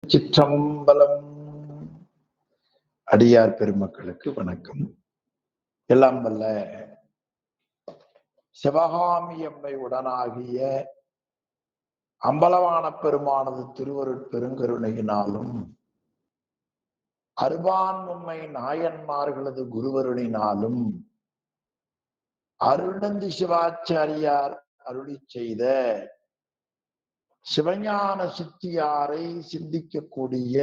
சிற்றம்பலம். அடியார் பெருமக்களுக்கு வணக்கம். எல்லாம் வல்ல சிவகாமி அம்மை உடனாகிய அம்பலவான பெருமானது திருவருட் பெருங்கருணையினாலும் அருபான்மும்மை நாயன்மார்களது குருவருளினாலும் அருணந்தி சிவாச்சாரியார் அருளி செய்த சிவஞான சித்தியாரை சிந்திக்கக்கூடிய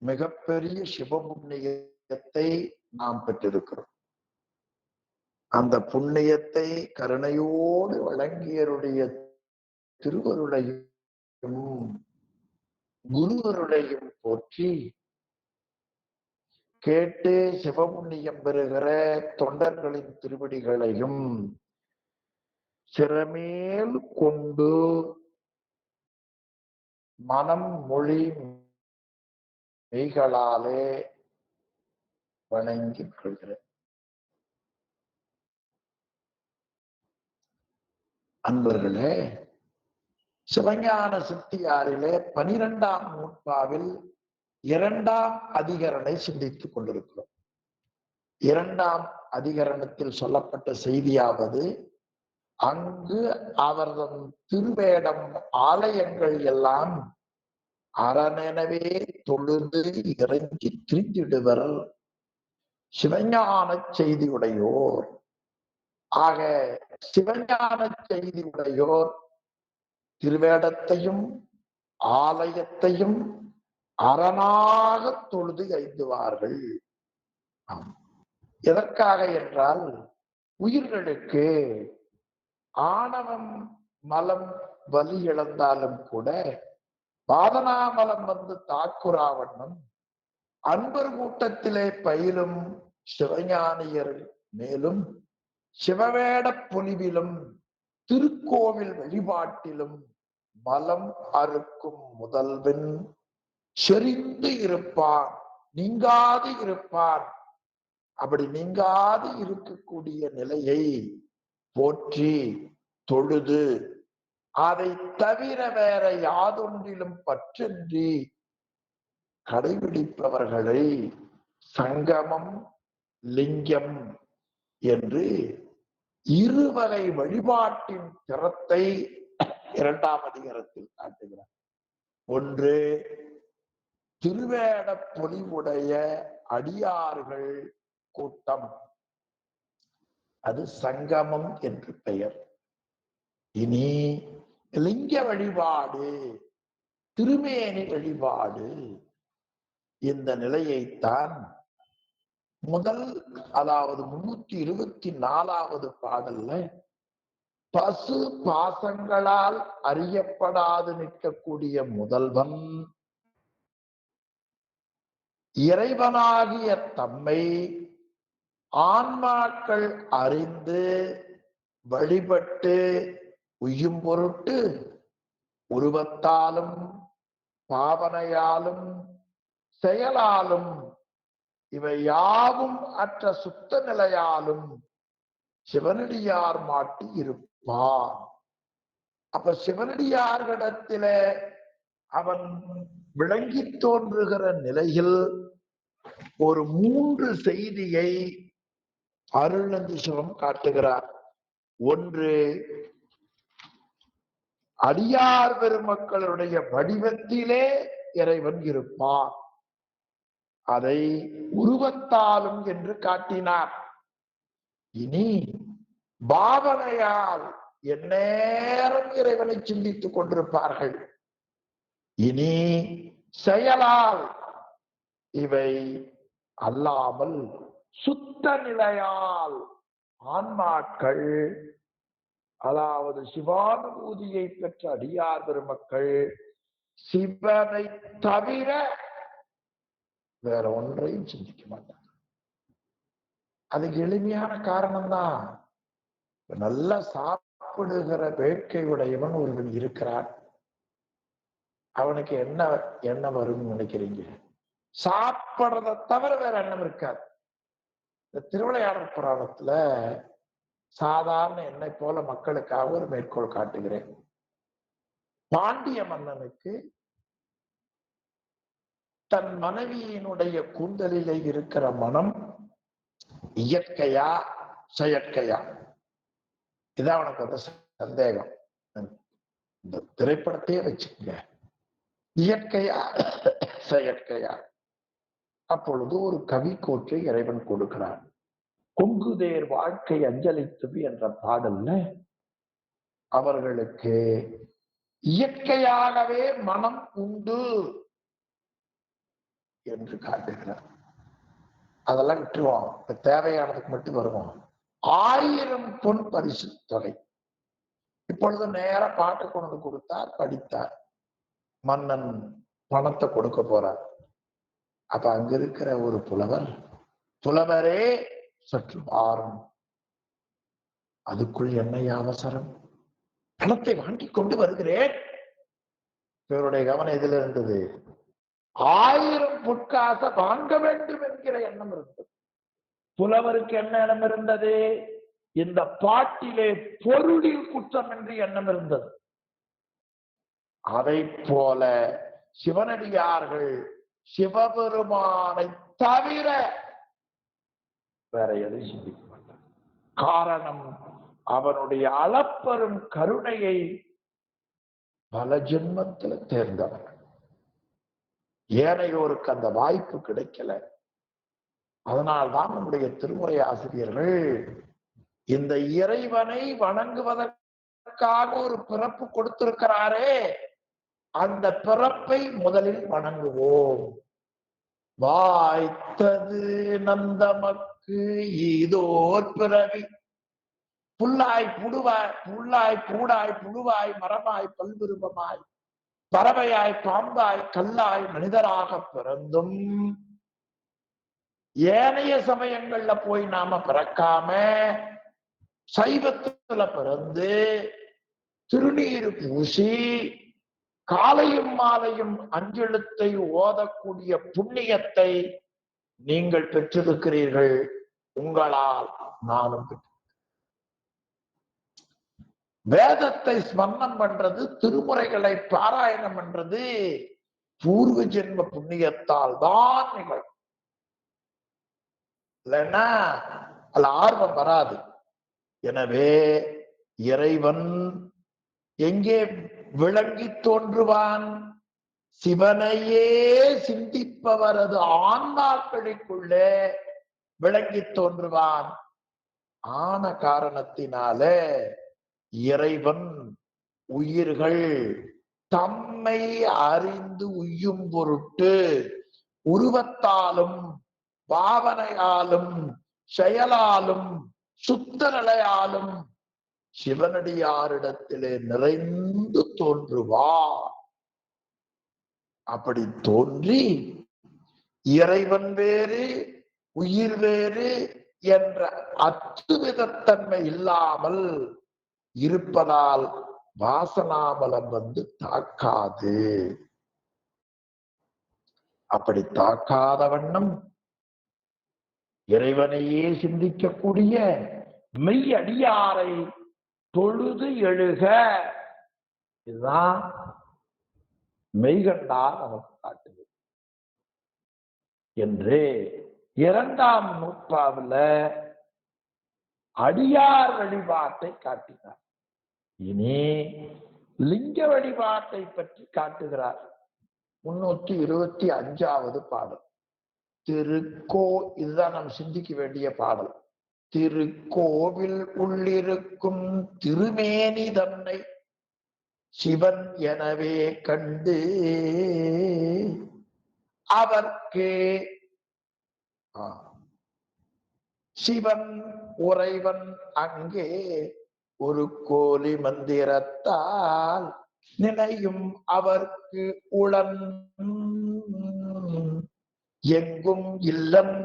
மிகப்பெரிய சிவபுண்ணியத்தை நாம் பெற்றிருக்கிறோம். அந்த புண்ணியத்தை கருணையோடு வழங்கியருடைய திருவருளையும் குருவருளையும் போற்றி கேட்டு சிவபுண்ணியம் பெறுகிற தொண்டர்களின் திருவடிகளையும் சிறமேல் கொண்டு மனம் மொழி மெய்களாலே வணங்கிக் கொள்கிறேன். அன்பர்களே, சிவஞான சித்தியாரிலே 12ஆம் நூற்பாவில் 2ஆம் அதிகரணை சிந்தித்துக் கொண்டிருக்கிறோம். 2ஆம் அதிகரணத்தில் சொல்லப்பட்ட செய்தியாவது, அங்கு அவர்தம் திருவேடம் ஆலயங்கள் எல்லாம் அரணெனவே தொழுது இறங்கி திரிந்திடுவர் சிவஞான செய்தியுடையோர். ஆக சிவஞான செய்தியுடையோர் திருவேடத்தையும் ஆலயத்தையும் அரணாக தொழுது ஐந்துவார்கள். எதற்காக என்றால், உயிர்களுக்கு ஆணவம் மலம் வலி இழந்தாலும் கூட வாதனாமலம் வந்து தாக்குராவண்ணம் அன்பர் கூட்டத்திலே பயிலும் சிவஞானியர் மேலும் சிவவேட பொலிவிலும் திருக்கோவில் வழிபாட்டிலும் மலம் அறுக்கும் முதல்வன் செறிந்து இருப்பான், நீங்காது இருப்பான். அப்படி நீங்காது இருக்கக்கூடிய நிலையை போற்றி தொழுது அதை தவிர வேற யாதொன்றிலும் பற்றின்றி கடைபிடிப்பவர்களை சங்கமம் லிங்கம் என்று இருவகை வழிபாட்டின் திறத்தை 2ஆம் அதிகாரத்தில் காட்டுகிறார். ஒன்று, திருவேட பொலிவுடைய அடியார்கள் கூட்டம், அது சங்கமம் என்று பெயர். இனி லிங்க வழிபாடு, திருமேனி வழிபாடு, இந்த நிலையைத்தான் முதல், அதாவது 324வது பாடல்ல பசு பாசங்களால் அறியப்படாது நிற்கக்கூடிய முதல்வன் இறைவனாகிய தம்மை ஆன்மாக்கள் அறிந்து வழிபட்டு உய்யும் பொருட்டு உருவத்தாலும் பாவனையாலும் செயலாலும் இவை யாவும் அற்ற சுத்த நிலையாலும் சிவனடியார் மாட்டி இருப்பான். அப்ப சிவனடியார்களிடத்தில அவன் விளங்கி தோன்றுகிற நிலையில் ஒரு 3 செய்தியை அருள்நந்தி சிவம் காட்டுகிறார். ஒன்று, அடியார் பெருமக்களுடைய வடிவத்திலே இறைவன் இருப்பான். அதை உருவத்தாலும் என்று காட்டினார். இனி பாவனையால் எந்நேரம் இறைவனை சிந்தித்துக் கொண்டிருப்பார்கள். இனி செயலால் இவை அல்லாமல் சுத்த நிலையால் ஆன்மாக்கள், அதாவது சிவானுபூதியை பெற்ற அடியார் பெருமக்கள் சிவனை தவிர வேற ஒன்றையும் சிந்திக்க மாட்டாங்க. அதுக்கு எளிமையான காரணம்தான். நல்லா சாப்பிடுகிற வேட்கை உடையவன் ஒருவன் இருக்கிறான். அவனுக்கு என்ன வரும்னு நினைக்கிறீங்க? சாப்பிடுறத தவிர வேற எண்ணம் இருக்காது. இந்த திருவிளையாடல் புராணத்துல சாதாரண என்னை போல மக்களுக்காக ஒரு மேற்கோள் காட்டுகிறேன். பாண்டிய மன்னனுக்கு தன் மனைவியினுடைய கூந்தலிலே இருக்கிற மனம் இயற்கையா செயற்கையா? இதான் அவனுக்கு வந்து சந்தேகம். இந்த திரைப்படத்தையே வச்சுக்கங்க, இயற்கையா செயற்கையா? அப்பொழுது ஒரு கவி கோற்றை இறைவன் கொடுக்கிறான். கொங்குதேர் வாழ்க்கை அஞ்சலித்தது என்ற பாடல்ல அவர்களுக்கு இயற்கையாகவே மனம் உண்டு என்று காட்டுகிறார். அதெல்லாம் விட்டுருவோம், தேவையானதுக்கு மட்டும் வருவோம். 1000 பொன் பரிசு தொகை. இப்பொழுது நேர பாட்டு கொண்டு கொடுத்தார், படித்தார். மன்னன் பணத்தை கொடுக்க போறார். அப்ப அங்க இருக்கிற ஒரு புலவர், புலவரே சற்று வாரும், அதுக்குள் என்னைய அவசரம், பணத்தை வாங்கி கொண்டு வருகிறேன். இவருடைய கவனம் எதில் இருந்தது? 1000 பொற்காசை வாங்க வேண்டும் என்கிற எண்ணம் இருந்தது. புலவருக்கு என்ன எண்ணம் இருந்தது? இந்த பாட்டிலே பொருளில் குற்றம் என்று எண்ணம் இருந்தது. அதை போல சிவனடியார்கள் சிவபெருமானை தவிர வேற எதை சிந்திக்க மாட்டார். காரணம், அவனுடைய அளப்பெரும் கருணையை பல ஜென்மத்தில் தேர்ந்தவர். ஏனையோருக்கு அந்த வாய்ப்பு கிடைக்கல. அதனால்தான் நம்முடைய திருமுறை ஆசிரியர்கள் இந்த இறைவனை வணங்குவதற்காக ஒரு பிறப்பு கொடுத்திருக்கிறாரே, அந்த பிறப்பை முதலில் வணங்குவோம். வாய்த்தது நந்தமக்கு ஈதோர் பிறவி, புல்லாய் புழுவாய் புல்லாய் பூடாய் புழுவாய் மரமாய் பல்விருப்பமாய் பறவையாய் பாம்பாய் கல்லாய் மனிதராக பிறந்தும் ஏனைய சமயங்கள்ல போய் நாம பிறக்காம சைவத்துல பிறந்து திருநீர் பூசி காலையும் மாலையும் அஞ்செழுத்தை ஓதக்கூடிய புண்ணியத்தை நீங்கள் பெற்றிருக்கிறீர்கள். உங்களால் நானும் பெற்று. வேதத்தை ஸ்மரணம் பண்றது, திருமுறைகளை பாராயணம் பண்றது பூர்வ ஜென்ம புண்ணியத்தால் தான் நிகழும். இல்லைன்னா அதுல ஆர்வம் வராது. எனவே இறைவன் எங்கே விளங்கி தோன்றுவான்? சிவனையே சிந்திப்பவரது ஆன்மாக்களுக்குள்ளே விளங்கி தோன்றுவான். ஆன காரணத்தினால இறைவன் உயிர்கள் தம்மை அறிந்து உய்யும் பொருட்டு உருவத்தாலும் பாவனையாலும் செயலாலும் சுத்த நிலையாலும் சிவனடியாரிடத்திலே நிறைந்து தோன்றுவார். அப்படி தோன்றி இறைவன் வேறு உயிர் வேறு என்ற அத்துவிதத்தன்மை இல்லாமல் இருப்பதால் வாசனாபலம் வந்து தாக்காது. அப்படி தாக்காத வண்ணம் இறைவனையே சிந்திக்கக்கூடிய மெய் அடியாரை தொழுது எழுக. இதுதான் மெய்கண்டார் நமக்கு காட்டுது என்று 2ஆம் நூற்றாண்டுல அடியார் வழிபாட்டை காட்டினார். இனி லிங்க வழிபாட்டை பற்றி காட்டுகிறார். 325வது பாடல் இதுதான் நாம் சிந்திக்க வேண்டிய பாடல். திருக்கோவில் உள்ளிருக்கும் திருமேனி தன்னை சிவன் எனவே கண்டு அவர்க்கு சிவன் உறைவன் அங்கே ஒரு கோலி மந்திரத்தால் நினையும் அவர்க்கு உளன் எங்கும் இல்லம்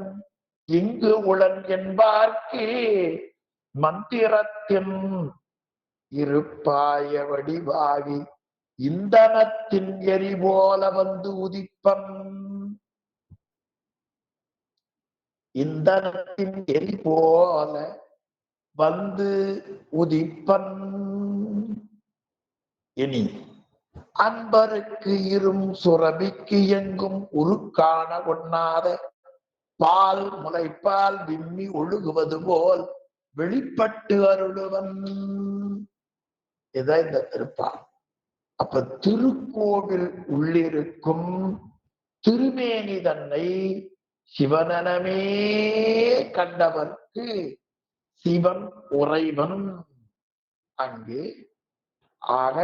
இங்கு உளன் என்பார்க்கு மந்திரத்தின் இருப்பாய வடிவாகி இந்தனத்தின் எரி போல வந்து உதிப்பன். இந்தனத்தின் எரி போல வந்து உதிப்பன். இனி அன்பருக்கு இரும் சுரபிக்கு எங்கும் உருக்கான ஒண்ணாத பால் முளைப்பால் விம்மி ஒழுகுவது போல் வெளிப்பட்டு அருளுவன். இதான் இந்த திருப்பால். அப்ப திருக்கோவில் உள்ளிருக்கும் திருமேனி தன்னை சிவனனமே கண்டவர்க்கு சிவன் உறைவன் அங்கே. ஆக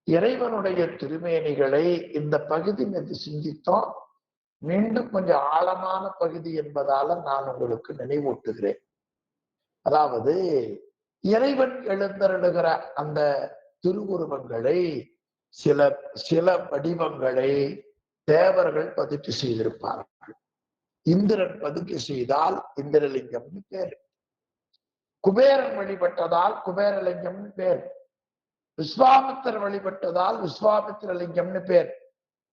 இறைவனுடைய திருமேனிகளை இந்த பகுதி மீது சிந்தித்தோம். மீண்டும் கொஞ்சம் ஆழமான பகுதி என்பதால நான் உங்களுக்கு நினைவூட்டுகிறேன். அதாவது இறைவன் எழுந்தருளுகிற அந்த திருவுருவங்களை சில சில வடிவங்களை தேவர்கள் பதிப்பு செய்திருப்பார்கள். இந்திரன் பதிப்பு செய்தால் இந்திரலிங்கம்னு பேர். குபேரன் வழிபட்டதால் குபேரலிங்கம்னு பேர். விஸ்வாமித்திரர் வழிபட்டதால் விஸ்வாமித்திரலிங்கம்னு பேர்.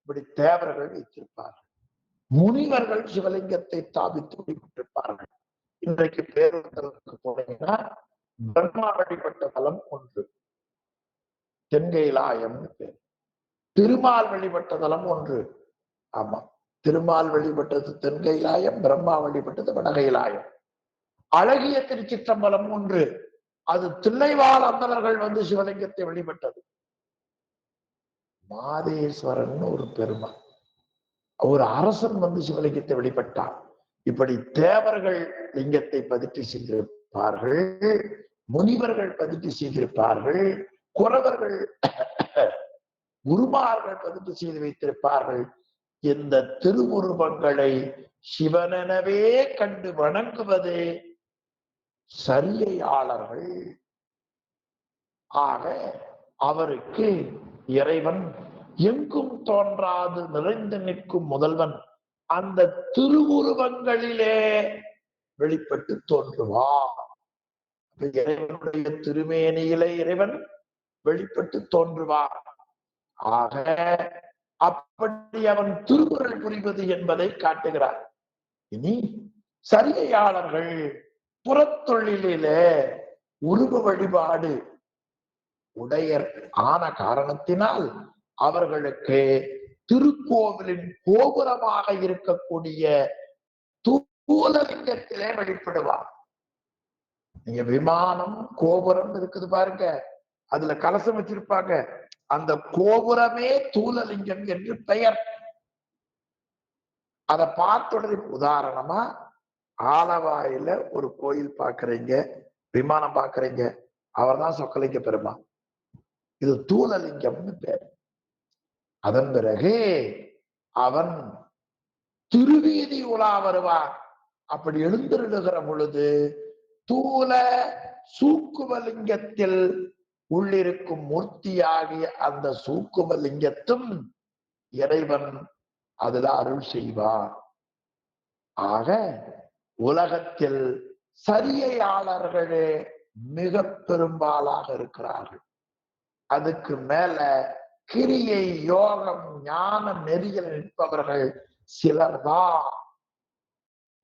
இப்படி தேவர்கள் வைத்திருப்பார்கள். முனிவர்கள் சிவலிங்கத்தை ஸ்தாபித்து வழிபட்டிருப்பார்கள். இன்றைக்கு பேருந்தலுக்கு போனீங்கன்னா பிரம்மா வழிபட்ட தலம் ஒன்று, தென்கைலாயம் பேர். திருமால் வழிபட்ட தலம் ஒன்று. ஆமா, திருமால் வழிபட்டது தென்கைலாயம், பிரம்மா வழிபட்டது வடகைலாயம். அழகிய திருச்சிற்றம்பலம் ஒன்று, அது தில்லைவாழ் அந்தணர்கள் வந்து சிவலிங்கத்தை வழிபட்டது. மாதேஸ்வரன் ஒரு பெருமாள், ஒரு அரசன் வந்து சிவலிங்கத்தை வழிபட்டார். இப்படி தேவர்கள் லிங்கத்தை பதிட்டு செய்திருப்பார்கள், முனிவர்கள் பதிட்டு செய்திருப்பார்கள், குறவர்கள் குருமார்கள் பதிட்டு செய்து வைத்திருப்பார்கள். இந்த திருவுருவங்களை சிவனெனவே கண்டு வணங்குவது சரியையாளர்கள். ஆக அவருக்கு இறைவன் எங்கும் தோன்றாது நிறைந்து நிற்கும் முதல்வன் அந்த திருவுருவங்களிலே வெளிப்பட்டு தோன்றுவான். இறைவனுடைய திருமேனியிலே இறைவன் வெளிப்பட்டு தோன்றுவான். ஆக அப்படி அவன் திருக்குறள் புரிவது என்பதை காட்டுகிறார். இனி சரியையாளர்கள் புறத்தொழிலே உருவ வழிபாடு உடையர் ஆன காரணத்தினால் அவர்களுக்கு திருக்கோவிலின் கோபுரமாக இருக்கக்கூடிய தூலலிங்கத்திலே வழிபடுவார். நீங்க விமானம் கோபுரம் இருக்குது பாருங்க, அதுல கலசம் வச்சிருப்பாங்க, அந்த கோபுரமே தூலலிங்கம் என்று பெயர். அதை பார்த்துடனே உதாரணமா ஆலவாயில ஒரு கோயில் பாக்குறீங்க, விமானம் பாக்குறீங்க, அவர் தான் சொக்கலிங்க பெருமாள். இது தூலலிங்கம்னு பேர். அதன் பிறகு அவன் திருவீதி உலா வருவார். அப்படி எழுந்திருக்கிற பொழுது தூல சூக்குமலிங்கத்தில் உள்ளிருக்கும் மூர்த்தியாகிய அந்த சூக்குமலிங்கத்தும் இறைவன் அதுல அருள் செய்வார். ஆக உலகத்தில் சரியையாளர்களே மிக பெரும்பாலாக இருக்கிறார்கள். அதுக்கு மேல கிரியை யோகம் ஞான நெறியில் நிற்பவர்கள் சிலர்தான்.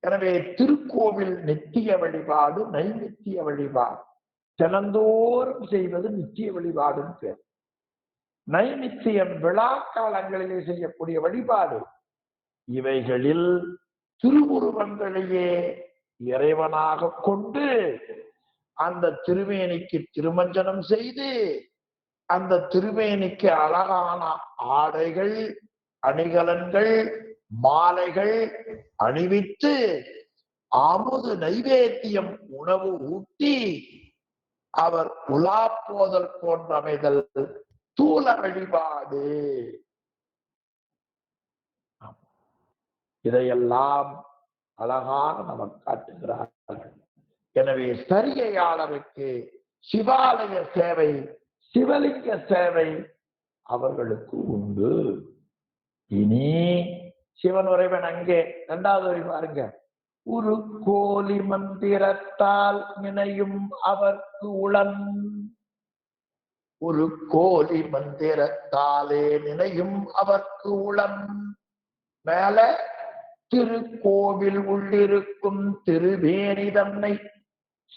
எனவே திருக்கோவில் நித்திய வழிபாடு, நைநித்திய வழிபாடு. தினந்தோறும் செய்வது நித்திய வழிபாடுன்னு பேர். நைநித்தியம் விழா காலங்களிலே செய்யக்கூடிய வழிபாடு. இவைகளில் திருவுருவங்களையே இறைவனாக கொண்டு அந்த திருமேனிக்கு திருமஞ்சனம் செய்து அந்த திருமேனிக்கு அழகான ஆடைகள், அணிகலன்கள், மாலைகள் அணிவித்து அமுது நைவேத்தியம் உணவு ஊட்டி அவர் உலா போதல் போன்றமைதல் தூல வழிபாடு. இதையெல்லாம் அழகாக நமக்கு காட்டுகிறார்கள். எனவே சரியையாளருக்கு சிவாலய சேவை, சிவலிங்க சேவை அவர்களுக்கு உண்டு. இனி சிவன் உறைவன் அங்கே இரண்டாவது வரி பாருங்க. ஒரு கோலி மந்திரத்தால் நினையும் அவர்க்கு உளன். ஒரு கோலி மந்திரத்தாலே நினையும் அவர்க்கு உளன். மேல திருக்கோவில் உள்ளிருக்கும் திருவேணி தன்னை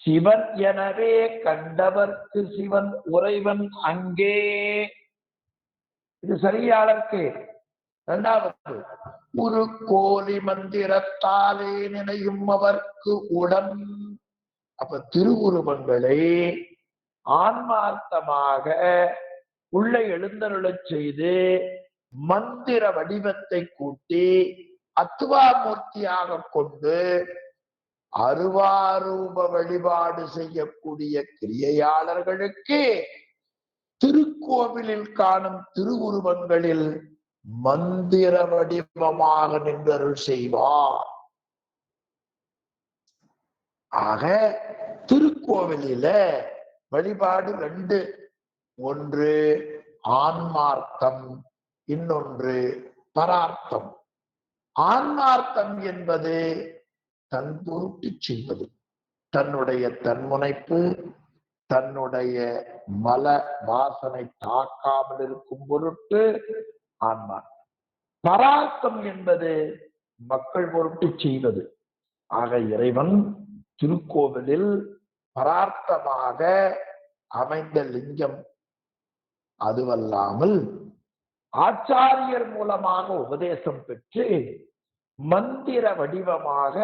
சிவன் எனவே கண்டவர்க்கு சிவன் உறைவன் அங்கே. இது சரியாளருக்கு. இரண்டாவது, ஒரு கோலி மந்திரத்தாலே நினையும் அவர்க்கு உடன். அப்ப திருவுருவங்களை ஆன்மார்த்தமாக உள்ளே எழுந்தருளச் செய்து மந்திர வடிவத்தை கூட்டி அத்துவாமூர்த்தியாக கொண்டு அருவாரூப வழிபாடு செய்யக்கூடிய கிரியையாளர்களுக்கு திருக்கோவிலில் காணும் திருவுருவங்களில் மந்திர வடிவமாக நின்றருள் செய்வார். ஆக திருக்கோவிலில வழிபாடு ரெண்டு, ஒன்று ஆன்மார்த்தம், இன்னொன்று பரார்த்தம். ஆன்மார்த்தம் என்பது தன் பொருட்டு செய்வது, தன்னுடைய தன்முனைப்பு, தன்னுடைய மல வாசனை தாக்காமல் இருக்கும் பொருட்டு ஆன்மார்த்தம். பரார்த்தம் என்பது மக்கள் பொருட்டு செய்வது. ஆக இறைவன் திருக்கோவிலில் பரார்த்தமாக அமைந்த லிங்கம். அதுவல்லாமல் ஆச்சாரியர் மூலமாக உபதேசம் பெற்று மந்திர வடிவமாக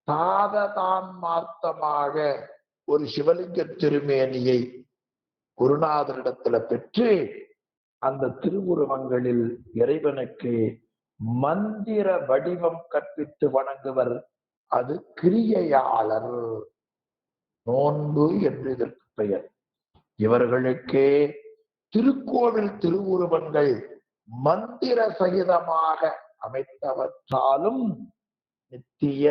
சாததான்மார்த்தமாக ஒரு சிவலிங்க திருமேனியை குருநாதரிடத்துல பெற்று அந்த திருவுருவங்களில் இறைவனுக்கு மந்திர வடிவம் கற்பித்து வணங்குவர். அது கிரியையாளர். நோன்பு என்று இதற்கு பெயர். இவர்களுக்கே திருக்கோவில் திருவுருவங்கள் மந்திர சகிதமாக அமைத்தவற்றாலும் நித்திய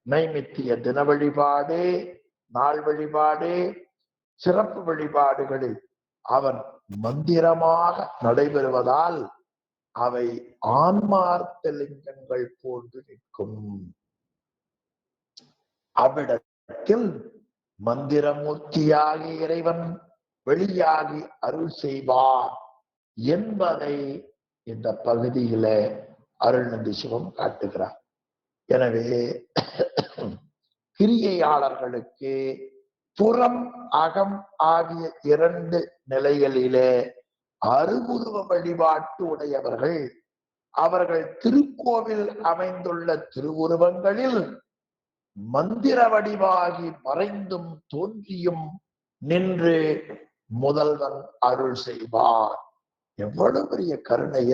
நைமித்திய தின வழிபாடு, நாள் வழிபாடு, சிறப்பு வழிபாடுகளில் அவன் மந்திரமாக நடைபெறுவதால் அவை ஆன்மார்த்த லிங்கங்கள் போன்று நிற்கும். அவ்விடத்தில் மந்திரமூர்த்தியாகி இறைவன் வெளியாகி அருள் செய்வார் என்பதை இந்த பகுதியில அருள்நந்தி சிவம் காட்டுகிறார். எனவே கிரியையாளர்களுக்கு புறம் அகம் ஆகிய இரண்டு நிலைகளிலே அருவுருவ வழிபாட்டு உடையவர்கள். அவர்கள் திருக்கோவில் அமைந்துள்ள திருவுருவங்களில் மந்திர வடிவாகி மறைந்தும் தோன்றியும் நின்று முதல்வன் அருள் செய்வார். எவ்வளவு பெரிய கருணைய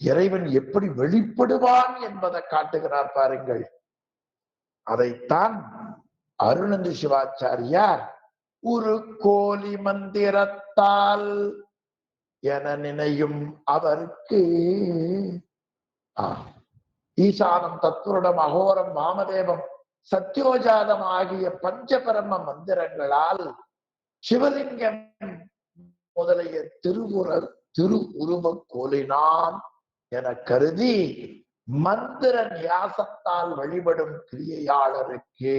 இறைவன் எப்படி வெளிப்படுவான் என்பதை காட்டுகிறார் பாருங்கள். அதைத்தான் அருணந்தி சிவாச்சாரியார் ஒரு கோலி மந்திரத்தால் என நினையும் அவருக்கு ஈசானம், தத்புருடம், அகோரம், வாமதேவம், சத்யோஜாதம் ஆகிய பஞ்சபரம மந்திரங்களால் சிவலிங்கம் முதலிய திருவுருவ கோலினான் என கருதி மந்திர நியாசத்தால் வழிபடும் கிரியையாளருக்கு.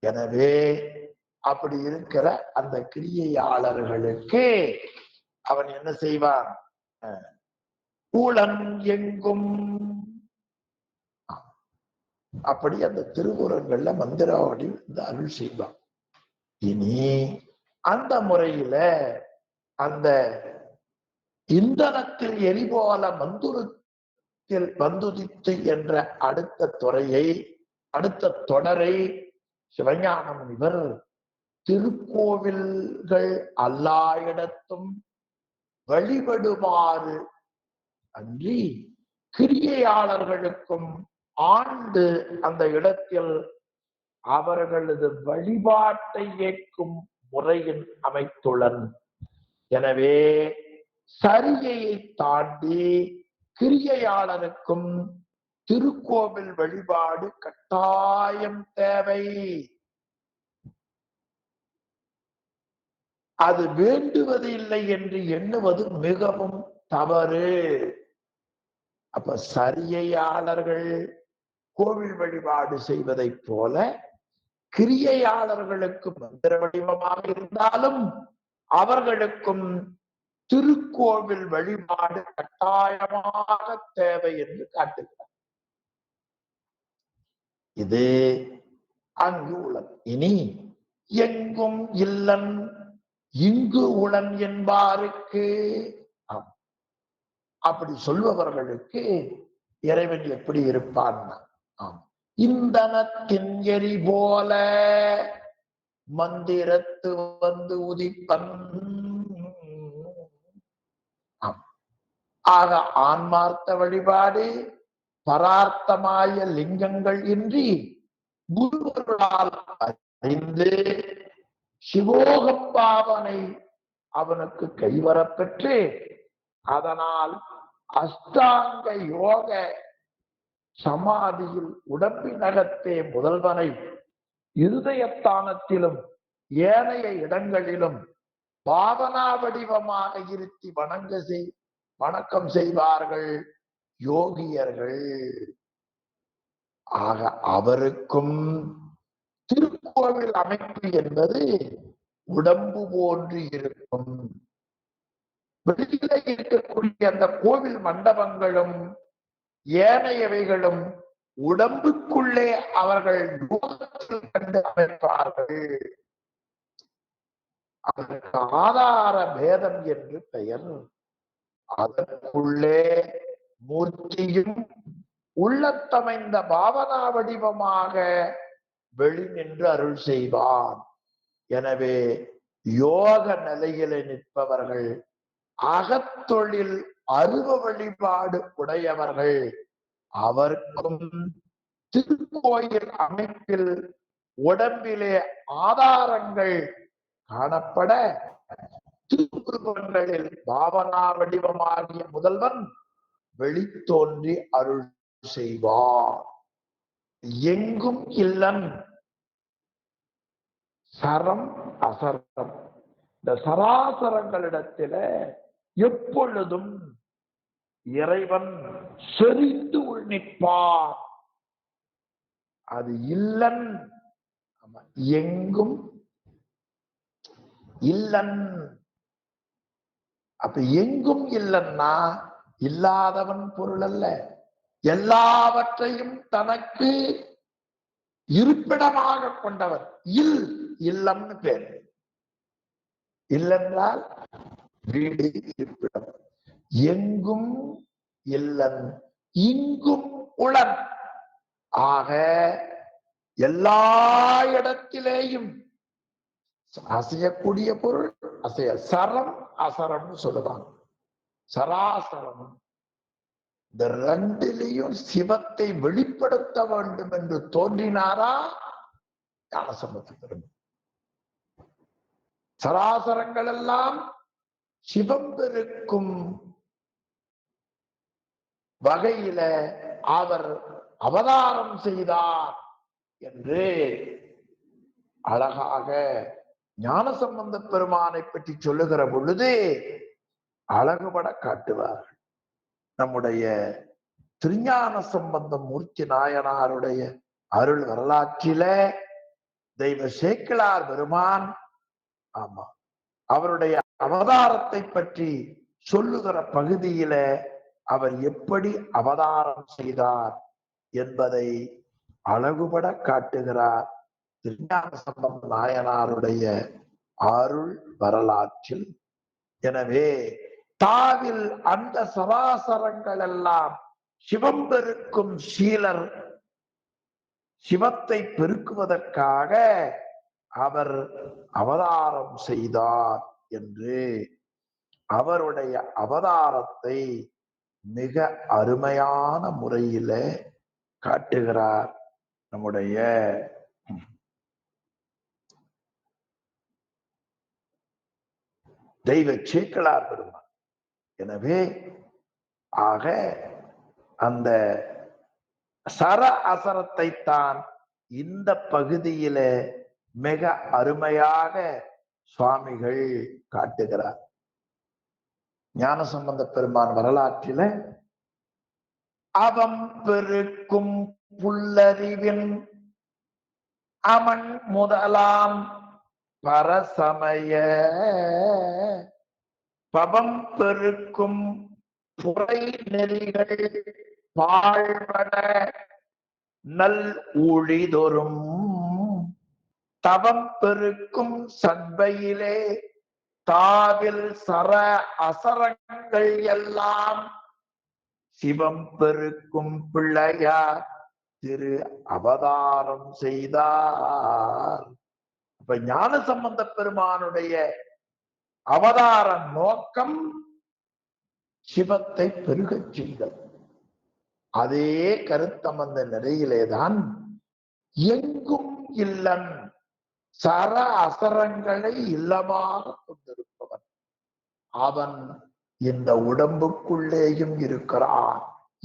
எனவே அப்படி இருக்கிற அந்த கிரியையாளர்களுக்கு அவன் என்ன செய்வான்? ஊழன் எங்கும் அப்படி அந்த திருவுரங்கள்ல மந்திராவடி அருள் செய்வான். இனி அந்த முறையில அந்த இந்தனத்தில் எரிபோல மந்துரத்தில் வந்துதித்து என்ற அடுத்த தொடரை சிவஞானம் இவர் திருக்கோவில்கள் எல்லா இடத்தும் வழிபடுமாறு அன்றி கிரியையாளர்களுக்கும் ஆண்டு அந்த இடத்தில் அவர்களது வழிபாட்டை ஏற்கும் முறையில் அமைத்துள்ளன். எனவே சரிகையை தாண்டி கிரியையாளருக்கும் திருக்கோவில் வழிபாடு கட்டாயம் தேவை. அது வேண்டுவது இல்லை என்று எண்ணுவது மிகவும் தவறு. அப்ப சரியையாளர்கள் கோவில் வழிபாடு செய்வதைப் போல கிரியையாளர்களுக்கு மந்திர வடிவமாக இருந்தாலும் அவர்களுக்கும் திருக்கோவில் வழிபாடு கட்டாயமாக தேவை என்று காட்டுகிறார். இது அங்கு உள்ளது. இனி எங்கும் இல்லன் இங்கு உளன் என்பாருக்கு, அப்படி சொல்பவர்களுக்கு இறைவன் எப்படி இருப்பான்? இந்தனத்தின் எரி போல மந்திரத்து வந்து உதிப்பன். ஆக ஆன்மார்த்த வழிபாடு பரார்த்தமாய லிங்கங்கள் இன்றி குருவர்களால் அறிந்து சிவோகம்பாவனை அவனுக்கு கைவரப்பெற்று அதனால் அஷ்டாங்க யோக சமாதியில் உடம்பினகத்தே முதல்வனை இருதயத்தானத்திலும் ஏனைய இடங்களிலும் பாவனா வடிவமாக இருத்தி வணக்கம் செய்வார்கள் யோகியர்கள். ஆக அவருக்கும் திருக்கோவில் அமைப்பு என்பது உடம்பு போன்று இருக்கும். வெளியில இருக்கக்கூடிய அந்த கோவில் மண்டபங்களும் ஏனையவைகளும் உடம்புக்குள்ளே அவர்கள் கண்டு அமைப்பார்கள். அதற்கு ஆதார பேதம் என்று பெயர். அதற்குள்ளே மூர்த்தியும் உள்ளத்தமைந்த பாவனா வடிவமாக வெளி நின்று அருள் செய்வான். எனவே யோக நிலையில நிற்பவர்கள் அகத்தொழில் அருவ வழிபாடு உடையவர்கள். அவர்க்கும் திருக்கோயில் அமைப்பில் உடம்பிலே ஆதாரங்கள் காணப்பட திருவுருவங்களில் பாவனா வடிவமாகிய முதல்வன் வெளித்தோன்றி அருள் செய்வார். எங்கும் இல்லன் சரம் அசரம். இந்த சராசரங்களிடத்தில எப்பொழுதும் இறைவன் செறிந்து உள் நிற்பார். அது இல்லன். எங்கும் இல்லன். அப்ப எங்கும் இல்லன்னா இல்லாதவன் பொருள் அல்ல. எல்லாவற்றையும் தனக்கு இருப்பிடமாக கொண்டவர். இல்லம்னு பேர். இல்லென்றால் வீடு, இருப்பிடம். எங்கும் இல்லன் இங்கும் உளன். ஆக எல்லா இடத்திலேயும் அசையக்கூடிய பொருள் அசைய சரம் அசரம் சொல்லுவாங்க. சராசரம் இந்த ரெண்டிலையும் சிவத்தை வெளிப்படுத்த வேண்டும் என்று தோன்றினாரா ஞானசம்பந்த பெருமான். சராசரங்கள் எல்லாம் சிவம் பெருக்கும் வகையில அவர் அவதாரம் செய்தார் என்று அழகாக ஞானசம்பந்த பெருமானை பற்றி சொல்லுகிற பொழுது அழகுபட காட்டுவார். நம்முடைய திருஞான சம்பந்த மூர்த்தி நாயனாருடைய அருள் வரலாற்றில தெய்வ சேக்கிழார் பெருமான் அவருடைய அவதாரத்தை பற்றி சொல்லுகிற பகுதியில அவர் எப்படி அவதாரம் செய்தார் என்பதை அழகுபட காட்டுகிறார் திருஞான சம்பந்த நாயனாருடைய அருள் வரலாற்றில். எனவே தாவில் அந்த சராசரங்கள் எல்லாம் சிவம் பெருக்கும் சீலர் சிவத்தை பெருக்குவதற்காக அவர் அவதாரம் செய்தார் என்று அவருடைய அவதாரத்தை மிக அருமையான முறையில காட்டுகிறார் நம்முடைய தெய்வ சேக்கிழார் பெருமான். எனவே ஆக அந்த சர அசரத்தை தான் இந்த பகுதியில மிக அருமையாக சுவாமிகள் காட்டுகிறார். ஞானசம்பந்த பெருமான் வரலாற்றில அவம் பெருக்கும் புல்லறிவின் அமன் முதலாம் பரசமய பவம் பெருக்கும் புரை நெறிகள் பாழ்வட நல் ஊழிதொரும் தவம் பெருக்கும் சண்பையிலே தாவில் சர அசரங்கள் எல்லாம் சிவம் பெருக்கும் பிள்ளையார் திரு அவதாரம் செய்தார். இப்ப ஞான சம்பந்த பெருமானுடைய அவதார நோக்கம் சிவத்தை பெருகச் செய்தல். அதே கருத்தமர்ந்த நிலையிலேதான் எங்கும் இல்லன் சர அசரங்களை இல்லமாக கொண்டிருப்பவன் அவன் இந்த உடம்புக்குள்ளேயும் இருக்கிறான்,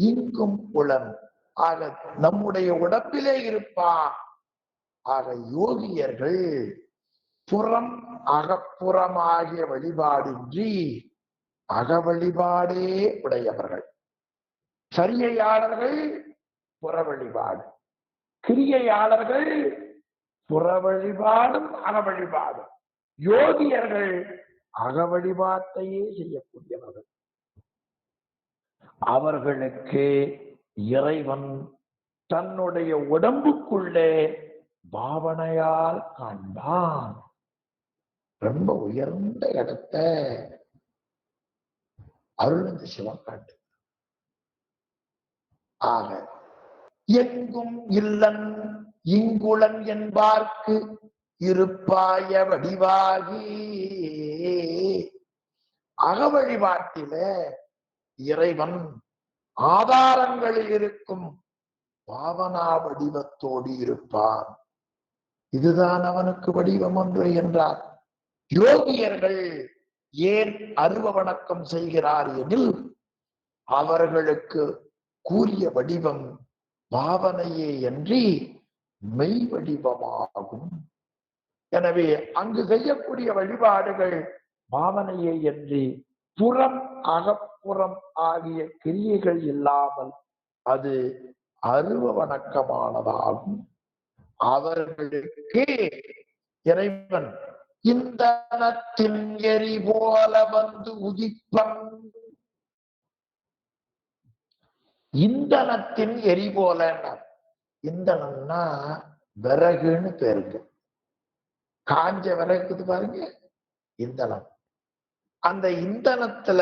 இங்கும் புலன். ஆக நம்முடைய உடம்பிலே இருப்பான். ஆக யோகியர்கள் புறம் அகப்புறமாகிய வழிபாடின்றி அக வழிபாடே உடையவர்கள். சரியையாளர்கள் புற வழிபாடு, கிரியையாளர்கள் புற வழிபாடும் அக வழிபாடும். யோகியர்கள் அக வழிபாட்டையே செய்யக்கூடியவர்கள். அவர்களுக்கு இறைவன் தன்னுடைய உடம்புக்குள்ளே பாவனையால் காண்பான். ரொம்ப உயர்ந்த இடத்தை அருளந்தி சிவன் காட்டு. ஆக எங்கும் இல்லன் இங்குளன் என்பார்க்கு இருப்பாய வடிவாகி. அக வழிபாட்டில இறைவன் ஆதாரங்களில் இருக்கும் பாவனா வடிவத்தோடு இருப்பான். இதுதான் அவனுக்கு வடிவம் ஒன்று என்றார். யோகியர்கள் ஏன் அருவ வணக்கம் செய்கிறார் எனில் அவர்களுக்கு கூறிய வடிவம் பாவனையே அன்றி மெய் வடிவமாகும். எனவே அங்கு செய்யக்கூடிய வழிபாடுகள் பாவனையே அன்றி புறம் அகப்புறம் ஆகிய கிரியைகள் இல்லாமல் அது அருவ வணக்கமானதாகும். அவர்களுக்கு இறைவன் இந்தனத்தின் எரி போல வந்து உதிப்பன். இந்தனத்தின் எரி போல, இந்தனம்னா விறகுன்னு பேருங்க. காஞ்ச விறகுது பாருங்க, இந்தனம். அந்த இந்தனத்துல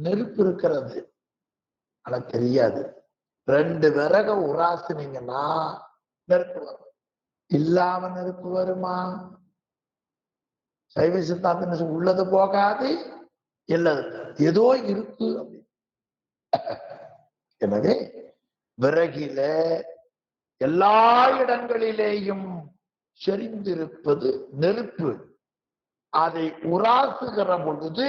நெருப்பு இருக்கிறது, ஆனா தெரியாது. 2 விறக உராசுனீங்கன்னா நெருப்பு வரும். இல்லாம நெருப்பு வருமா? சைவ சித்தாந்தம் உள்ளது போகாது, இல்லது ஏதோ இருக்கு. எனவே விறகில எல்லா இடங்களிலேயும் செறிந்திருப்பது நெருப்பு. அதை உராசுகிற பொழுது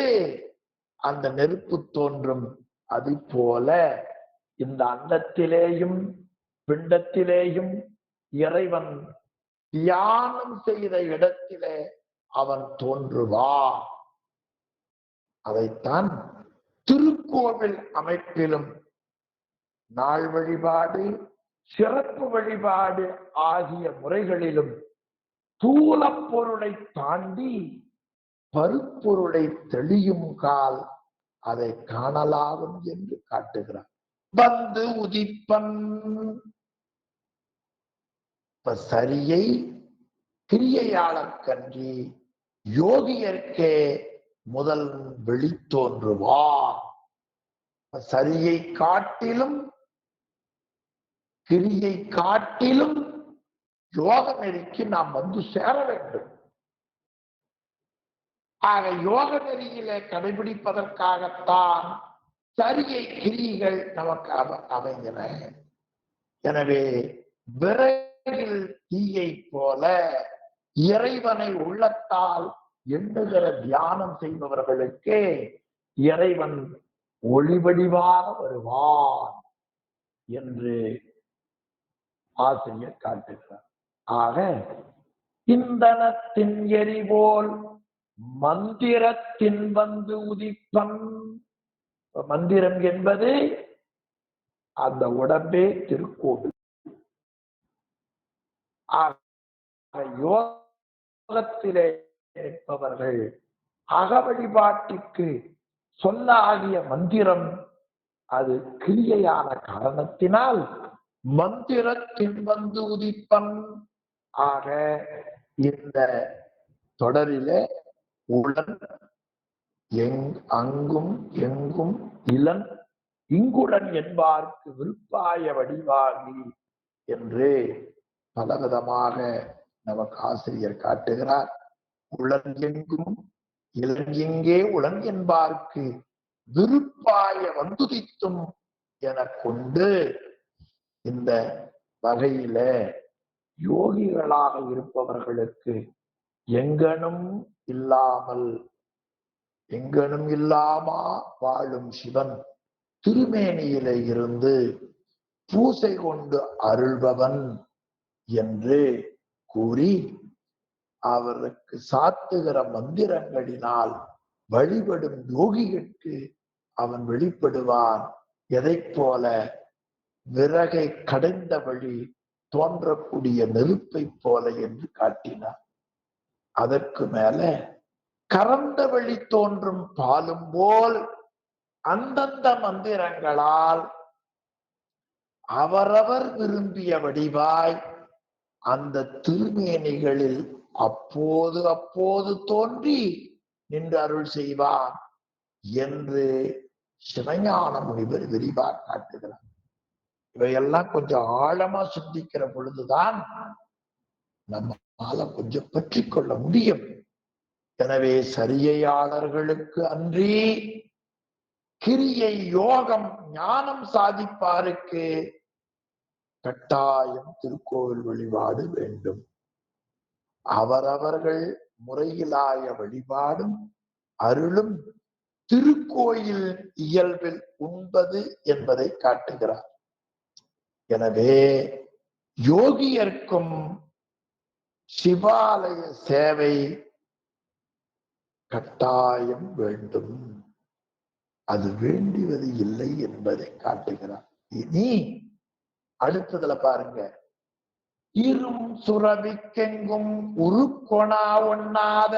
அந்த நெருப்பு தோன்றும். அது போல இந்த அண்டத்திலேயும் பிண்டத்திலேயும் இறைவன் தியானம் செய்த இடத்திலே அவன் தோன்றுவான். அதைத்தான் திருக்கோவில் அமைப்பிலும் நாள் வழிபாடு, சிறப்பு வழிபாடு ஆகிய முறைகளிலும் தூல பொருளை தாண்டி பருப்பொருளை தெளியும் கால் அதை காணலாகும் என்று காட்டுகிறார். வந்து உதிப்பன். சரியை கிரியையாளர் கன்றி யோகியர்க்கே முதல் வெளித்தோன்றுவார். சரியை காட்டிலும் கிரியை காட்டிலும் யோக நெறிக்கு நாம் வந்து சேர வேண்டும். ஆக யோக நெறியிலே கடைபிடிப்பதற்காகத்தான் சரியை கிரிகள் நமக்கு அமைந்தன. எனவே விரைவில் தீயை போல இறைவனை உள்ளத்தால் எண்ணுகிற தியானம் செய்பவர்களுக்கு இறைவன் ஒளிவடிவாக வருவான் என்று ஆசிரியர் காட்டுகிறார். ஆக இந்தனத்தின் எரிபோல் மந்திரத்தின் வந்து உதிப்பன். மந்திரம் என்பது அந்த உடம்பே திருக்கோவில். யோகத்திலே இருப்பவர்கள் அக வழிபாட்டுக்கு சொல்ல ஆகிய மந்திரம் அது கிரியையான காரணத்தினால் மந்திரத்தின் வந்து உதிப்பன். ஆக இந்த தொடரிலே உளன் அங்கும் எங்கும் இளன் இங்குடன் என்பார்க்கு விருப்பாய வடிவாகி என்று பலவிதமாக நமக்கு ஆசிரியர் காட்டுகிறார். உளன் எங்கும் இளன் எங்கே உளன் என்பார்க்கு விருப்பாய வந்துதித்தும் என கொண்டு இந்த வகையில யோகிகளாக இருப்பவர்களுக்கு எங்கனும் இல்லாமா வாழும் சிவன் திருமேனியிலே இருந்து பூசை கொண்டு அருள்பவன் என்று கூறி அவருக்கு சாத்துகிற மந்திரங்களினால் வழிபடும் யோகிகளுக்கு அவன் வெளிப்படுவான். எதை போல விறகை கடைந்த வழி தோன்றக்கூடிய நெருப்பை போல என்று காட்டினார். அதற்கு மேல கறந்த வழி தோன்றும் பாலும் போல் அந்தந்த மந்திரங்களால் அவரவர் விரும்பிய வடிவாய் அந்த திருமேனிகளில் அப்போது தோன்றி நின்று அருள் செய்வான் என்று சிவஞான முனிவர் விரிவாக காட்டுகிறார். இவையெல்லாம் கொஞ்சம் ஆழமா சிந்திக்கிற பொழுதுதான் நம்மால கொஞ்சம் பற்றி கொள்ள முடியும். எனவே சரியையாளர்களுக்கு அன்றி கிரியை யோகம் ஞானம் சாதிப்பாருக்கு கட்டாயம் திருக்கோவில் வழிபாடு வேண்டும். அவரவர்கள் முறையிலாய வழிபாடும் அருளும் திருக்கோயில் இயல்பில் உண்பது என்பதை காட்டுகிறார். எனவே யோகியர்க்கும் சிவாலய சேவை கட்டாயம் வேண்டும். அது வேண்டியது இல்லை என்பதை காட்டுகிறார். இனி அடுத்ததுல பாருங்க, இரும் சுரபிக்கெங்கும் உருக்கொணா ஒண்ணாத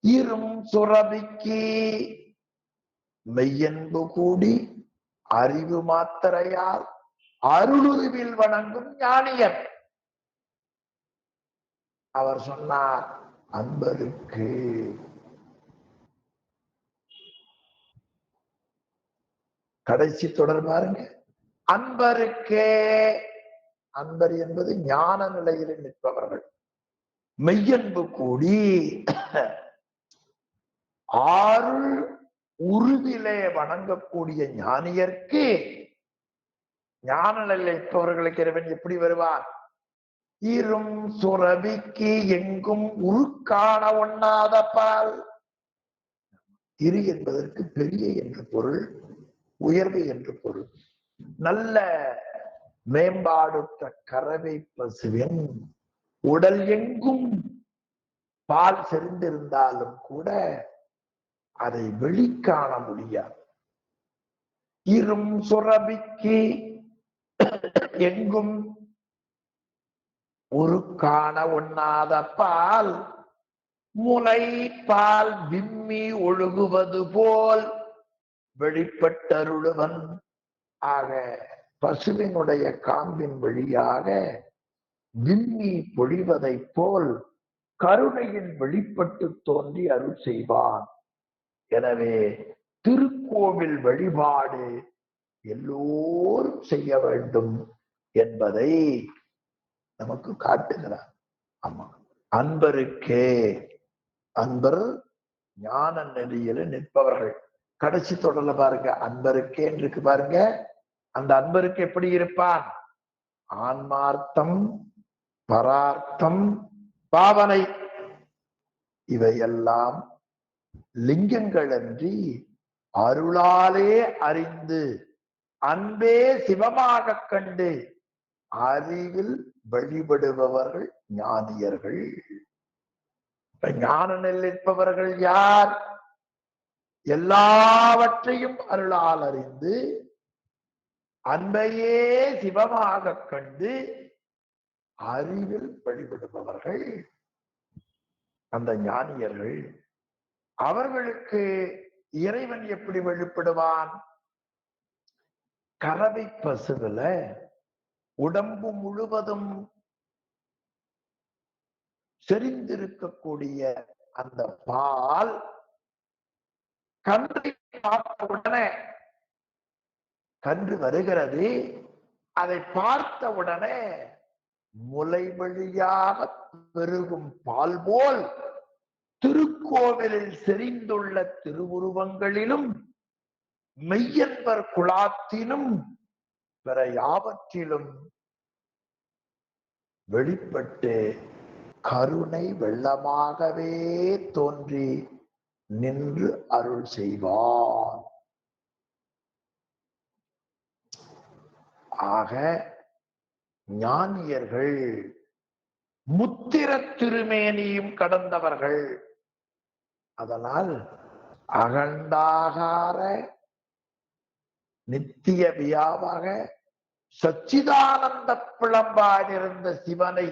இரும் சுரபிக்கு மெய்யன்பு கூடி அறிவு மாத்திரையால் அருளுருவில் வணங்கும் ஞானியர். அவர் சொன்னார், அன்பருக்கு கடைசி தொடர் பாருங்க, அன்பருக்கே. அன்பர் என்பது ஞான நிலையில் நிற்பவர்கள். மெய்யன்பு கூடி ஆருள் உருவிலே வணங்கக்கூடிய ஞானியர்க்கு, ஞான நிலையில் நிற்பவர்களுக்கு இறைவன் எப்படி வருவார்? இரும் சுரபிக்கு எங்கும் உருக்காண ஒண்ணாத பால். இரு என்பதற்கு பெரிய என்று பொருள், உயர்வு என்று பொருள். நல்ல மேம்பாடுற்ற கறவை பசுவின் உடல் எங்கும் பால் செறிந்திருந்தாலும் கூட அதை வெளிக்காண முடியாது. இரும் சுரபிக்கு எங்கும் ஒரு காண ஒண்ணாத பால் முலை பால் விம்மி ஒழுகுவது போல் வெளிப்பட்டருளுவன். ஆக பசுவினுடைய காம்பின் வழியாக விம்மி பொழிவதை போல் கருணையின் வெளிப்பட்டு தோன்றி அருள் செய்வான். எனவே திருக்கோவில் வழிபாடு எல்லோரும் செய்ய வேண்டும் என்பதை நமக்கு காட்டுகிறார். ஆமா, அன்பருக்கே. அன்பர் ஞான நெறியில நிற்பவர்கள். கடைசி தொடர்ல பாருங்க, அன்பருக்கே இருக்கு பாருங்க. அந்த அன்பருக்கு எப்படி இருப்பான்? ஆன்மார்த்தம், பரார்த்தம், பாவனை இவையெல்லாம் லிங்கங்கள் அன்றி அருளாலே அறிந்து அன்பே சிவமாக கண்டு அறிவில் வழிபடுபவர்கள் ஞானியர்கள். ஞான நிலையில் இருப்பவர்கள் யார்? எல்லாவற்றையும் அருளால் அறிந்து அன்பையே சிவமாக கண்டு அறிவில் வழிபடுபவர்கள் அந்த ஞானியர்கள். அவர்களுக்கு இறைவன் எப்படி வெளிப்படுவான்? கறவை பசுவில உடம்பு முழுவதும் செறிந்திருக்கக்கூடிய அந்த பால் கன்றை பார்த்த உடனே, கன்று வருகிறது, அதை பார்த்த உடனே முலை வழியாக பெருகும் பால் போல் திருக்கோவிலில் செறிந்துள்ள திருவுருவங்களிலும் மெய்யன்பர் குழாத்தினும் பிற யாவற்றிலும் வெளிப்பட்டு கருணை வெள்ளமாகவே தோன்றி நின்று அருள் செய்வார். ஆக ஞானியர்கள் முத்திர திருமேனியும் கடந்தவர்கள். அதனால் அகண்டாகார நித்திய வியாபாக சச்சிதானந்த பிளம்பாயிருந்த சிவனை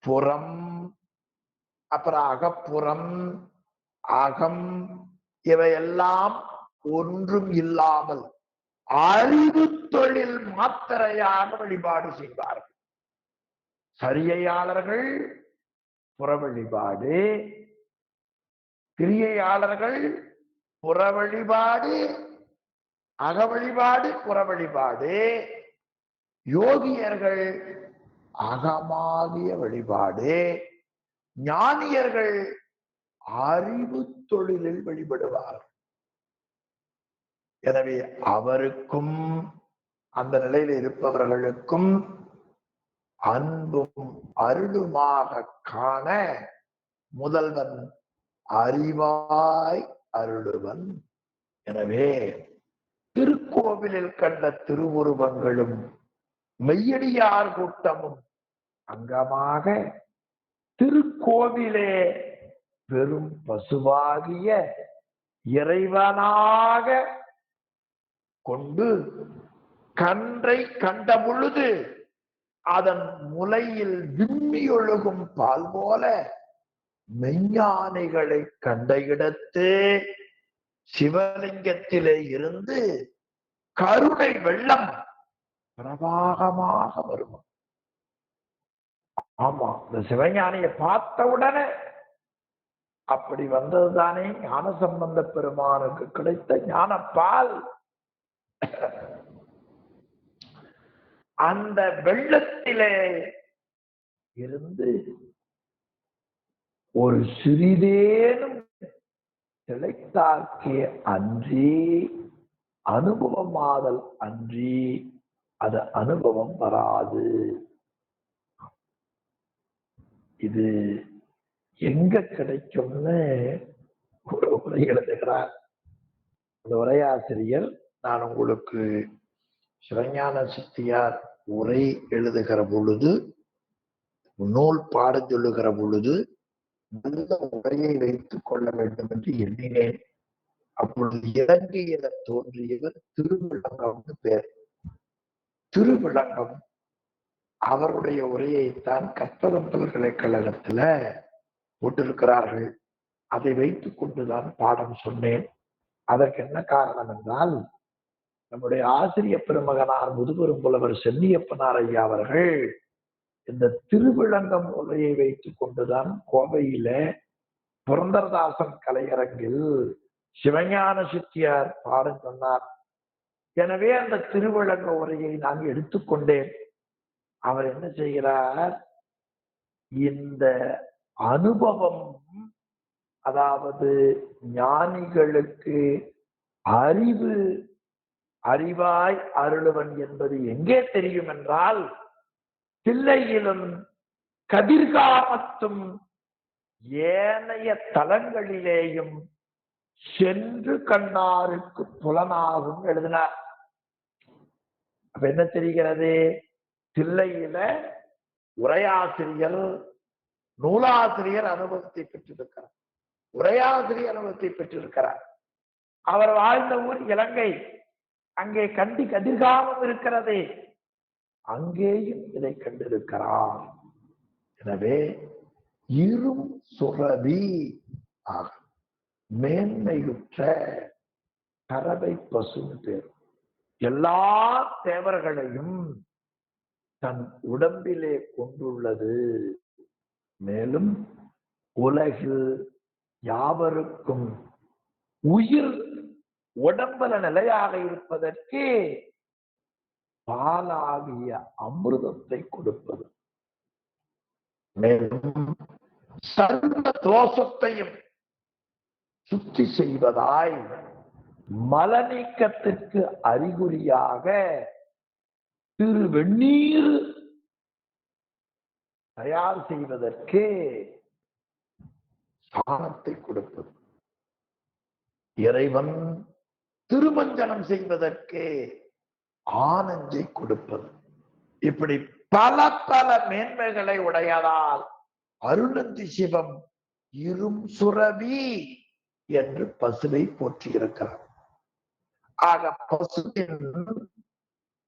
புறம், அப்புறம் அகப்புறம், அகம் இவையெல்லாம் ஒன்றும் இல்லாமல் அறிவு தொழில் மாத்திரையாக வழிபாடு செய்வார்கள். சரியையாளர்கள் புற வழிபாடு, கிரியையாளர்கள் புற வழிபாடு, அக வழிபாடு, புற வழிபாடு. யோகியர்கள் அகமாகிய வழிபாடு. ஞானியர்கள் அறிவு தொழிலில் வழிபடுவார்கள். எனவே அவருக்கும் அந்த நிலையில் இருப்பவர்களுக்கும் அன்பும் அருளுமாக காண முதல்வன் அறிவாய் அருளுவன். எனவே திருக்கோவிலில் கண்ட திருவுருவங்களும் மெய்யடியார் கூட்டமும் அங்கமாக திருக்கோவிலே பெரும் பசுவாகிய இறைவனாக கொண்டு கன்றை கண்ட பொழுது அதன் முலையில் விம்மி ஒழுகும் பால் போல மெஞ்ஞானிகளை கண்ட இடத்து சிவலிங்கத்திலே இருந்து கருணை வெள்ளம் பிரவாகமாக வரும். ஆமா, இந்த சிவஞானியை பார்த்த உடனே அப்படி வந்ததுதானே ஞான சம்பந்த பெருமானுக்கு கிடைத்த ஞானப்பால். அந்த வெள்ளத்திலே இருந்து ஒரு சிறிதேனும் திளைத்தாக்கிய அன்றி அனுபவமாதல் அன்றி அது அனுபவம் வராது. இது எங்க கிடைக்கும்னு ஒரு உரை எழுதுகிறார் அந்த உரையாசிரியர். நான் உங்களுக்கு சிவஞான சித்தியார் உரை எழுதுகிற பொழுது, நூல் பாட சொல்லுகிற பொழுது நல்ல உரையை வைத்துக் கொள்ள வேண்டும் என்று எண்ணினேன். அப்பொழுது இலங்கையில தோன்றியவர் திருவிளங்கம்னு பேர். திருவிளங்கம் அவருடைய உரையைத்தான் கற்பகம் பல்கலைக்கழகத்துல போட்டிருக்கிறார்கள். அதை வைத்துக் கொண்டுதான் பாடம் சொன்னேன். அதற்கு என்ன காரணம் என்றால், நம்முடைய ஆசிரியர் பெருமகனார் முதுபெரும் புலவர் சென்னியப்பனார் ஐயா அவர்கள் இந்த திருவிளங்கம் உரையை வைத்துக் கொண்டுதான் கோவையில புரந்தரதாசன் கலையரங்கில் சிவஞான சித்தியார் பாடம் சொன்னார். எனவே அந்த திருவிளங்க உரையை நான் எடுத்துக்கொண்டேன். அவர் என்ன செய்கிறார், இந்த அனுபவம், அதாவது ஞானிகளுக்கு அறிவு அறிவாய் அருளுவன் என்பது எங்கே தெரியும் என்றால், தில்லையிலும் கதிர்காமத்தும் ஏனைய தலங்களிலேயும் சென்று கண்ணாருக்கு புலனாகும் எழுதினார். அப்ப என்ன தெரிகிறது, தில்லையில உரையாசிரியர் நூலாசிரியர் அனுபவத்தை பெற்றிருக்கிறார், உரையாசிரியர் அனுபவத்தை பெற்றிருக்கிறார். அவர் வாழ்ந்த ஊர் இலங்கை, அங்கே கண்டி கதிர்காமம் இருக்கிறது, அங்கேயும் இதை கண்டிருக்கிறார். எனவே இரும் சுரவி ஆகும் மேன்மையுற்ற கறவை பசு பேர் எல்லா தேவர்களையும் தன் உடம்பிலே கொண்டுள்ளது. மேலும் உலகில் யாவருக்கும் உயிர் உடம்பல நிலையாக இருப்பதற்கு பாலாகிய அமிர்தத்தை கொடுப்பது. மேலும் சர்வ தோஷத்தையும் சுத்தி செய்வதாய் மலநீக்கத்திற்கு அறிகுறியாக திருவெண்ணீர் தயார் செய்வதற்கு சாணத்தை கொடுப்பது. இறைவன் திருமஞ்சனம் செய்வதற்கு ஆனந்தை கொடுப்பது. இப்படி பல பல மேன்மைகளை உடையதால் அருணந்தி சிவம் இரும் சுரபி என்று பசுவை போற்றியிருக்கிறார். ஆக பசுவின்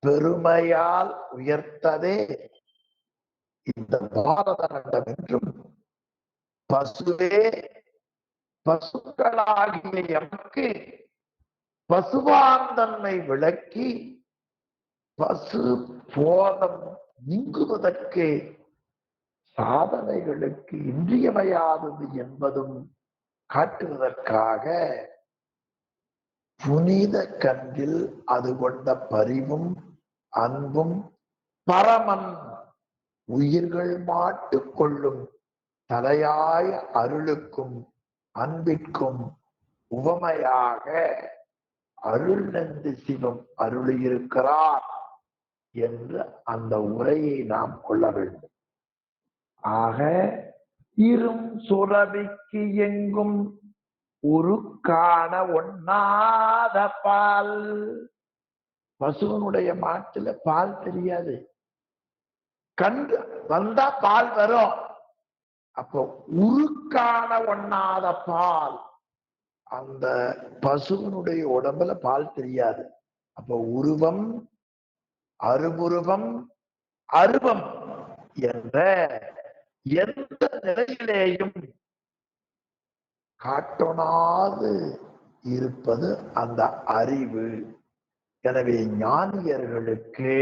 பெருமையால் உயர்த்ததே இந்த பாரத கண்டம் என்றும், பசுவே பசுக்களாகிய எமக்கு பசுவாந்தன்மை விளக்கி பசு போதம் நீங்குவதற்கு சாதனைகளுக்கு இன்றியமையாதது என்பதும் காட்டுவதற்காக புனித கன்றில் அது கொண்ட பரிவும் அன்பும் பரமன் உயிர்கள் மாட்டு கொள்ளும் தலையாய அருளுக்கும் அன்பிற்கும் உவமையாக அருள்நந்தி சிவம் அருளியிருக்கிறார் என்று அந்த உரையை நாம் கொள்ள வேண்டும். ஆக இரும் சுரபிக்கு எங்கும் உருக்கான ஒண்ணாத பால். பசுவனுடைய மாட்டுல பால் தெரியாது, கண்டு வந்தா பால் வரும். அப்போ உருக்கான ஒண்ணாத பால், அந்த பசுவனுடைய உடம்புல பால் தெரியாது. அப்போ உருவம் அருபுருவம் அருவம் என்ற எந்த நிலையிலேயும் காட்டொணாது இருப்பது அந்த அறிவு. எனவே ஞானியர்களுக்கு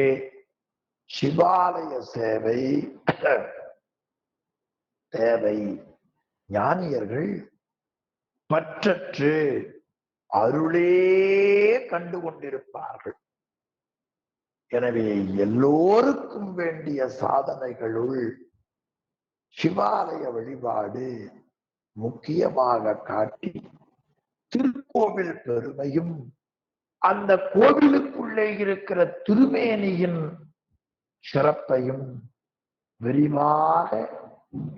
சிவாலய சேவை தேவை. ஞானியர்கள் பற்றற்று அருளே கண்டு கொண்டிருப்பார்கள். எனவே எல்லோருக்கும் வேண்டிய சாதனைகளுள் சிவாலய வழிபாடு முக்கியமாக காட்டி திருக்கோவில் பெருமையும் அந்த கோவிலுக்குள்ளே இருக்கிற திருமேனியின் சிறப்பையும் விரிவாக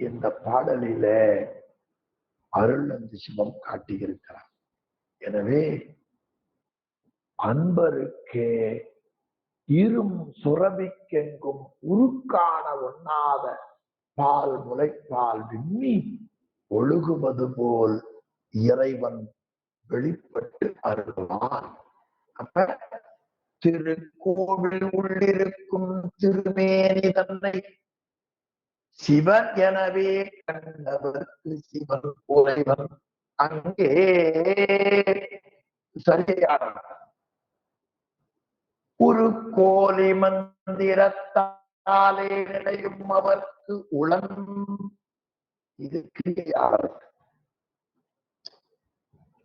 இந்த பாடலில அருள்நந்தி சிவம் காட்டியிருக்கிறார். எனவே அன்பருக்கு இரும் சுரபிக்கெங்கும் உருக்கான ஒண்ணாத பால் முளைப்பால் விம்மி ஒழுகுவது போல் இறைவன் வெளிப்பட்டு அருள்வான். அப்ப திருக்கோவில் உள்ளிருக்கும் திருமேனி தன்னை சிவன் எனவே கண்டவர்க்கு சிவன் உறைவன் அங்கே சரியான ஒரு கோலி மந்திரத்தாலே நிலையும் அவர்க்கு உளன். இது கிரியார்.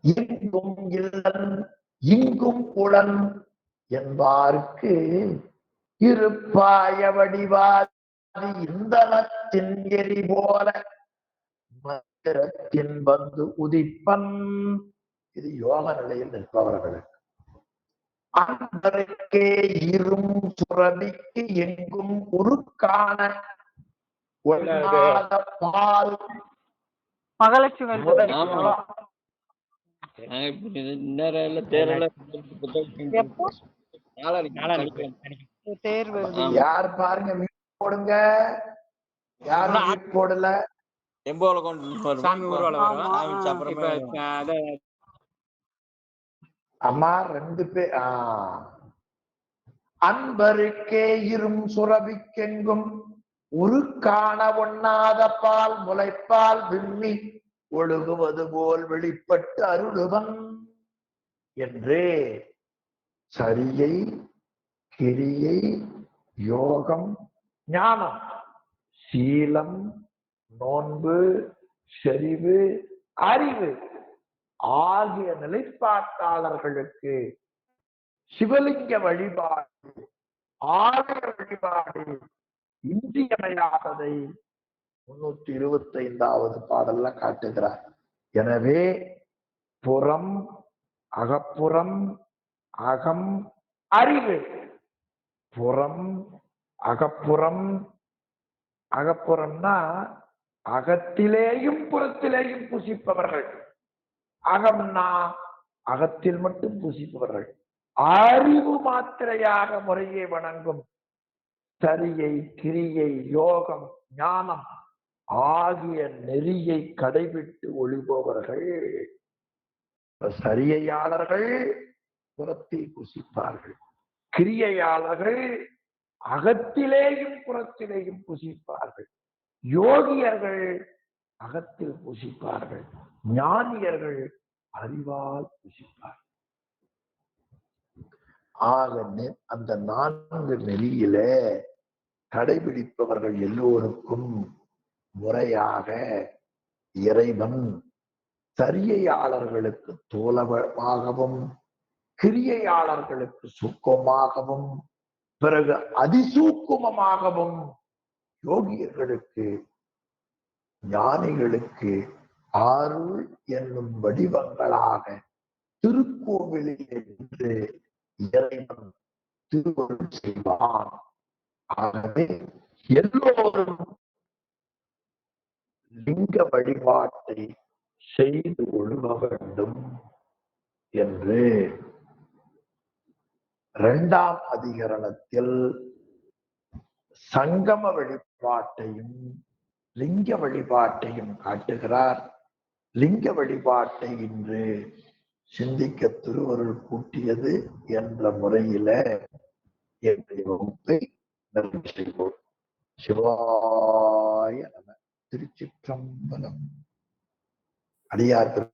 எங்கும் இல்லன் இங்கும் உளன் என்பார்க்கு இருப்பாய வடிவாதி இந்தனத்தின் எரி போல மந்திரத்தின் வந்து உதிப்பன். இது யோக நிலையில் நிற்பவர்களுக்கு. அன்பருக்கே இரும் சுரபிக்கு எங்கும் உருக்கான ஒண்ணாத பால். மகாலட்சுமி யார் பாருங்க போடுங்க, யாரும் போடல. அம்மா 2 பேர். அன்பருக்கே இரும் சுரபிக்கெங்கும் உருக்கான ஒண்ணாத பால் முளைப்பால் விம்மி ஒழுகுவது போல் வெளிப்பட்டு அருளுவன் என்று சரியை கிரியை யோகம் ஞானம் சீலம் நோன்பு, செறிவு, அறிவு ஆகிய நிலைப்பாட்டாளர்களுக்கு சிவலிங்க வழிபாடு, ஆலய வழிபாடு இன்றியமையாததை 325வது பாடல்ல காட்டுகிறார். எனவே புறம், அகப்புறம், அகம், அறிவு. புறம், அகப்புறம், அகப்புறம்னா அகத்திலேயும் புறத்திலேயும் புசிப்பவர்கள். அகம்னா அகத்தில் மட்டும் புசிப்பவர்கள். அறிவு மாத்திரையாக முறையை வணங்கும் சரியை, கிரியை, யோகம், ஞானம் ஆகிய நெறியை கடைபிட்டு ஒளிபவர்கள். சரியையாளர்கள் புறத்தில் புசிப்பார்கள், கிரியையாளர்கள் அகத்திலேயும் புறத்திலேயும் புசிப்பார்கள், யோகியர்கள் அகத்தில் புசிப்பார்கள், ஞானியர்கள் அறிவால் புசிப்பார்கள். ஆக அந்த 4 நெறியில கடைபிடிப்பவர்கள் எல்லோருக்கும் முறையாக இறைவன் சரியையாளர்களுக்கு தோலமாகவும், கிரியையாளர்களுக்கு சுக்கமாகவும், பிறகு அதிசூக்குமமாகவும், யோகியர்களுக்கு, ஞானிகளுக்கு அருள் என்னும் வடிவங்களாக திருக்கோவிலில் இருந்து இறைவன் திருவருள் செய்வான். ஆகவே எல்லோரும் லிங்க வழிபாட்டை செய்து ஒழுக வேண்டும் என்று 2ஆம் அதிகரணத்தில் சங்கம வழிபாட்டையும் லிங்க வழிபாட்டையும் காட்டுகிறார். லிங்க வழிபாட்டை இன்று சிந்திக்க திருவருள் கூட்டியது என்ற முறையில என்னுடைய வகுப்பை நிறைவு செய்வோம். சிவாய நம. திருச்சிற்றம்பலம். அடியார்கள்